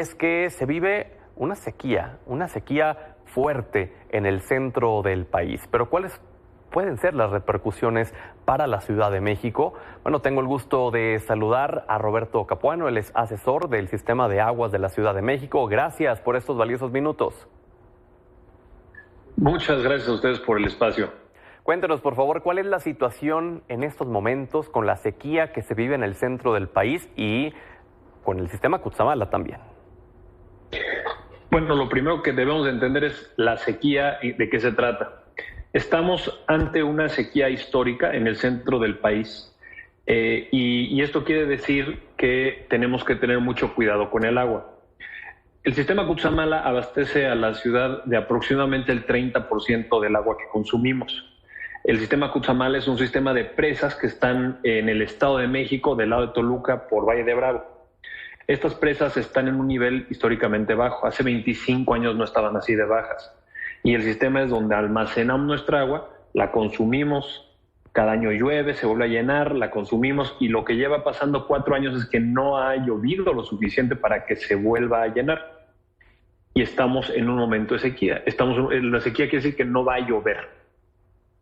Es que se vive una sequía fuerte en el centro del país. Pero ¿cuáles pueden ser las repercusiones para la Ciudad de México? Bueno, tengo el gusto de saludar a Roberto Capuano, él es asesor del Sistema de Aguas de la Ciudad de México. Gracias por estos valiosos minutos. Muchas gracias a ustedes por el espacio. Cuéntenos, por favor, ¿cuál es la situación en estos momentos con la sequía que se vive en el centro del país y con el sistema Cutzamala también? Bueno, lo primero que debemos de entender es la sequía y de qué se trata. Estamos ante una sequía histórica en el centro del país y esto quiere decir que tenemos que tener mucho cuidado con el agua. El sistema Cutzamala abastece a la ciudad de aproximadamente el 30% del agua que consumimos. El sistema Cutzamala es un sistema de presas que están en el Estado de México, del lado de Toluca, por Valle de Bravo. Estas presas están en un nivel históricamente bajo. Hace 25 años no estaban así de bajas. Y el sistema es donde almacenamos nuestra agua, la consumimos, cada año llueve, se vuelve a llenar, la consumimos y lo que lleva pasando 4 años es que no ha llovido lo suficiente para que se vuelva a llenar. Y estamos en un momento de sequía. La sequía quiere decir que no va a llover.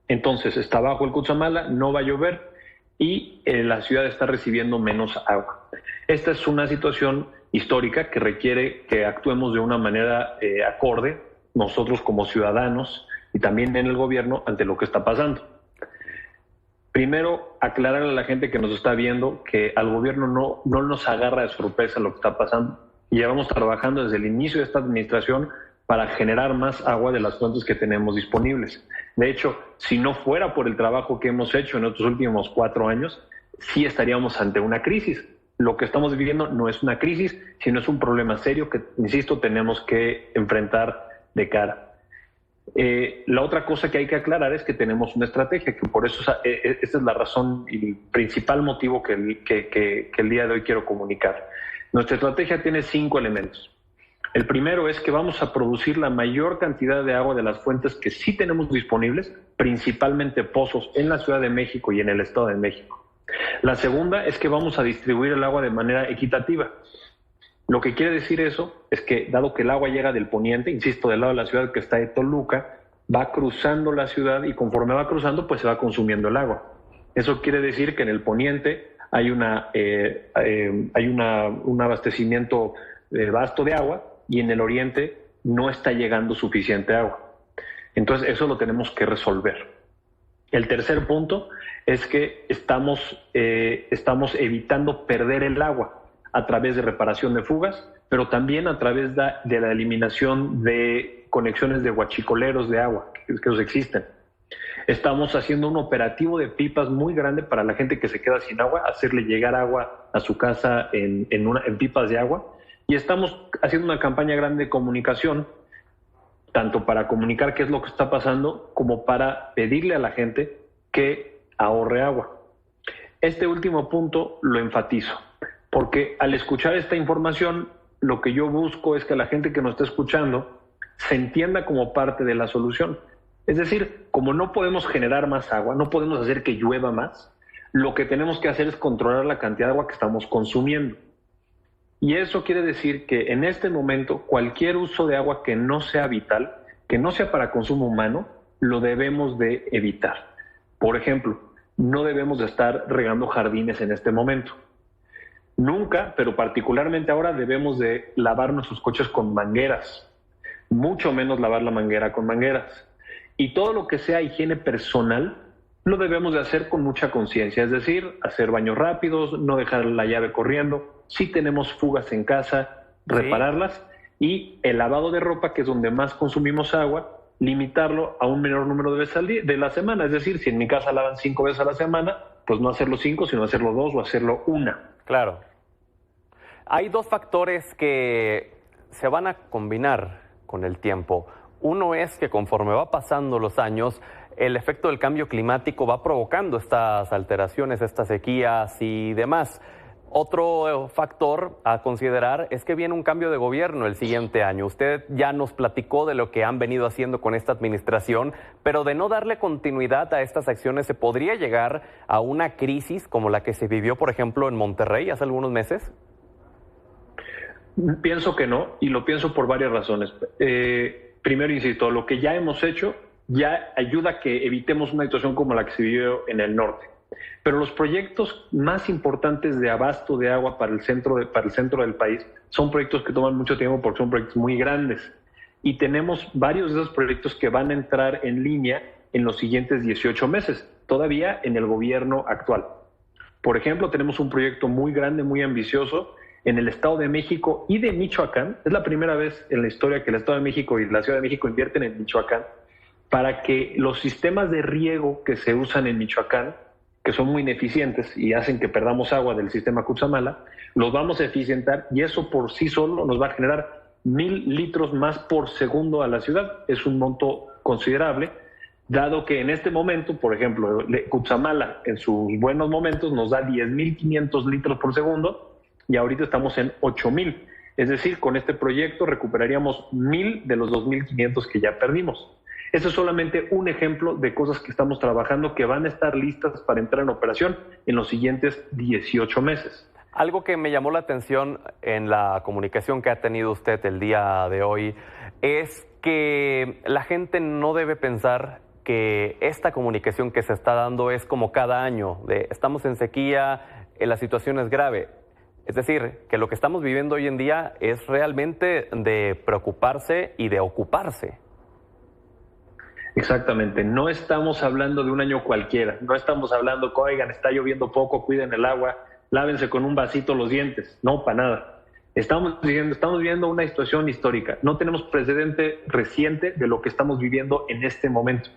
Entonces está bajo el Cutzamala, no va a llover y la ciudad está recibiendo menos agua. Esta es una situación histórica que requiere que actuemos de una manera acorde, nosotros como ciudadanos y también en el gobierno, ante lo que está pasando. Primero, aclararle a la gente que nos está viendo que al gobierno no nos agarra de sorpresa lo que está pasando. Llevamos trabajando desde el inicio de esta administración para generar más agua de las fuentes que tenemos disponibles. De hecho, si no fuera por el trabajo que hemos hecho en estos últimos 4 años, sí estaríamos ante una crisis. Lo que estamos viviendo no es una crisis, sino es un problema serio que, insisto, tenemos que enfrentar de cara. La otra cosa que hay que aclarar es que tenemos una estrategia, que por eso esta es la razón y el principal motivo que el día de hoy quiero comunicar. Nuestra estrategia tiene 5 elementos. El primero es que vamos a producir la mayor cantidad de agua de las fuentes que sí tenemos disponibles, principalmente pozos en la Ciudad de México y en el Estado de México. La segunda es que vamos a distribuir el agua de manera equitativa. Lo que quiere decir eso es que, dado que el agua llega del poniente, insisto, del lado de la ciudad que está de Toluca, va cruzando la ciudad y conforme va cruzando, pues se va consumiendo el agua. Eso quiere decir que en el poniente hay un abastecimiento vasto de agua y en el oriente no está llegando suficiente agua. Entonces eso lo tenemos que resolver. El tercer punto es que estamos evitando perder el agua a través de reparación de fugas, pero también a través de la eliminación de conexiones de huachicoleros de agua que existen. Estamos haciendo un operativo de pipas muy grande para la gente que se queda sin agua, hacerle llegar agua a su casa en pipas de agua. Y estamos haciendo una campaña grande de comunicación, tanto para comunicar qué es lo que está pasando, como para pedirle a la gente que ahorre agua. Este último punto lo enfatizo, porque al escuchar esta información, lo que yo busco es que la gente que nos está escuchando se entienda como parte de la solución. Es decir, como no podemos generar más agua, no podemos hacer que llueva más, lo que tenemos que hacer es controlar la cantidad de agua que estamos consumiendo. Y eso quiere decir que en este momento cualquier uso de agua que no sea vital, que no sea para consumo humano, lo debemos de evitar. Por ejemplo, no debemos de estar regando jardines en este momento. Nunca, pero particularmente ahora, debemos de lavar nuestros coches con mangueras. Mucho menos lavar la manguera con mangueras. Y todo lo que sea higiene personal lo debemos de hacer con mucha conciencia, es decir, hacer baños rápidos, no dejar la llave corriendo, si tenemos fugas en casa, repararlas, y el lavado de ropa, que es donde más consumimos agua, limitarlo a un menor número de veces al día, de la semana, es decir, si en mi casa lavan 5 veces a la semana, pues no hacerlo 5, sino hacerlo 2 o hacerlo 1. Claro. Hay 2 factores que se van a combinar con el tiempo. Uno es que conforme va pasando los años, el efecto del cambio climático va provocando estas alteraciones, estas sequías y demás. Otro factor a considerar es que viene un cambio de gobierno el siguiente año. Usted ya nos platicó de lo que han venido haciendo con esta administración, pero de no darle continuidad a estas acciones se podría llegar a una crisis como la que se vivió, por ejemplo, en Monterrey hace algunos meses. Pienso que no, y lo pienso por varias razones. Primero, insisto, lo que ya hemos hecho ya ayuda a que evitemos una situación como la que se vivió en el norte. Pero los proyectos más importantes de abasto de agua para el centro del país son proyectos que toman mucho tiempo porque son proyectos muy grandes. Y tenemos varios de esos proyectos que van a entrar en línea en los siguientes 18 meses, todavía en el gobierno actual. Por ejemplo, tenemos un proyecto muy grande, muy ambicioso en el Estado de México y de Michoacán. Es la primera vez en la historia que el Estado de México y la Ciudad de México invierten en Michoacán para que los sistemas de riego que se usan en Michoacán, que son muy ineficientes y hacen que perdamos agua del sistema Cutzamala, los vamos a eficientar y eso por sí solo nos va a generar 1,000 litros más por segundo a la ciudad. Es un monto considerable, dado que en este momento, por ejemplo, Cutzamala en sus buenos momentos nos da 10,500 litros por segundo y ahorita estamos en 8,000. Es decir, con este proyecto recuperaríamos 1,000 de los 2,500 que ya perdimos. Ese es solamente un ejemplo de cosas que estamos trabajando que van a estar listas para entrar en operación en los siguientes 18 meses. Algo que me llamó la atención en la comunicación que ha tenido usted el día de hoy es que la gente no debe pensar que esta comunicación que se está dando es como cada año, de estamos en sequía, la situación es grave. Es decir, que lo que estamos viviendo hoy en día es realmente de preocuparse y de ocuparse. Exactamente, no estamos hablando de un año cualquiera, no estamos hablando que, oigan, está lloviendo poco, cuiden el agua, lávense con un vasito los dientes, no, para nada. Estamos viviendo una situación histórica, no tenemos precedente reciente de lo que estamos viviendo en este momento,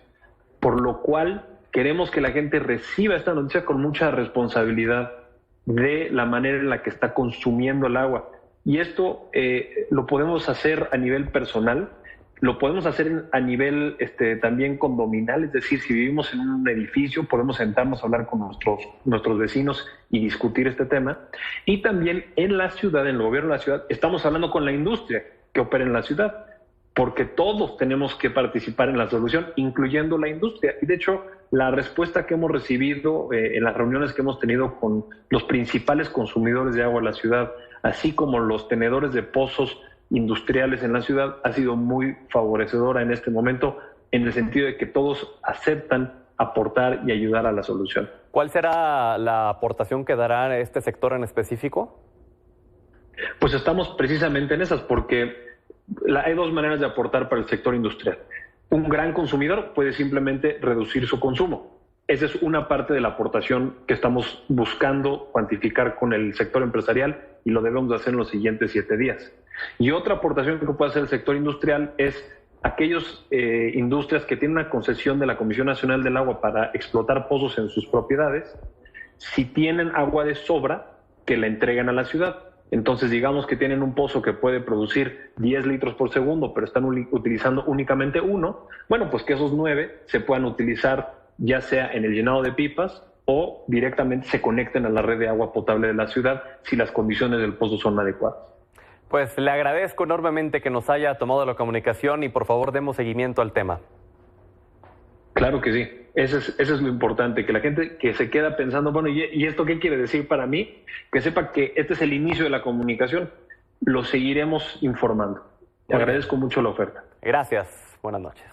por lo cual queremos que la gente reciba esta noticia con mucha responsabilidad de la manera en la que está consumiendo el agua. Y esto lo podemos hacer a nivel personal, lo podemos hacer a nivel también condominal, es decir, si vivimos en un edificio podemos sentarnos a hablar con nuestros vecinos y discutir este tema. Y también en la ciudad, en el gobierno de la ciudad, estamos hablando con la industria que opera en la ciudad, porque todos tenemos que participar en la solución, incluyendo la industria. Y de hecho, la respuesta que hemos recibido en las reuniones que hemos tenido con los principales consumidores de agua de la ciudad, así como los tenedores de pozos industriales en la ciudad, ha sido muy favorecedora en este momento, en el sentido de que todos aceptan aportar y ayudar a la solución. ¿Cuál será la aportación que dará este sector en específico? Pues estamos precisamente en esas, porque hay dos maneras de aportar para el sector industrial. Un gran consumidor puede simplemente reducir su consumo. Esa es una parte de la aportación que estamos buscando cuantificar con el sector empresarial y lo debemos de hacer en los siguientes 7 días. Y otra aportación que puede hacer el sector industrial es aquellas industrias que tienen una concesión de la Comisión Nacional del Agua para explotar pozos en sus propiedades, si tienen agua de sobra, que la entreguen a la ciudad. Entonces, digamos que tienen un pozo que puede producir 10 litros por segundo, pero están utilizando únicamente 1, bueno, pues que esos 9 se puedan utilizar ya sea en el llenado de pipas o directamente se conecten a la red de agua potable de la ciudad si las condiciones del pozo son adecuadas. Pues le agradezco enormemente que nos haya tomado la comunicación y por favor demos seguimiento al tema. Claro que sí, eso es lo importante, que la gente que se queda pensando, bueno, ¿y esto qué quiere decir para mí? Que sepa que este es el inicio de la comunicación, lo seguiremos informando. Te agradezco mucho la oferta. Gracias, buenas noches.